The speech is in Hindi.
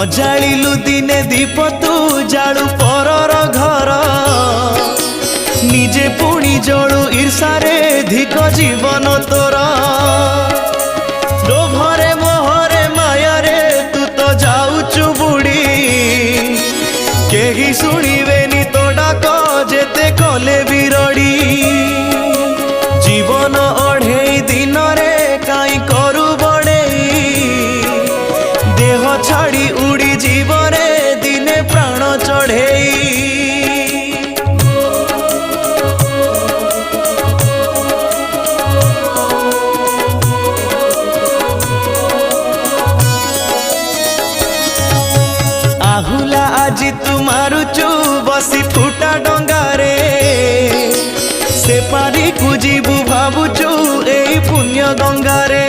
जाळिलु दिने दीप तू जाळु परर घर निजे पुणी जळु ईर्षारे धिक जीवन तोर लोभरे मोहरे मायारे तू तो जाऊचु बुड़ी केही शुणिबेनी तो डाक जेते कले बिरड़ी जीवन अढ़ेई दिन रे काई करू देह छाड़ी उड़ी जीवरे दिने प्राण चढ़ेई आहुला आजी तू मारुचु बसी फुटा डंगारे से पारी को जीवु भावुचु एई पुण्य गंगारे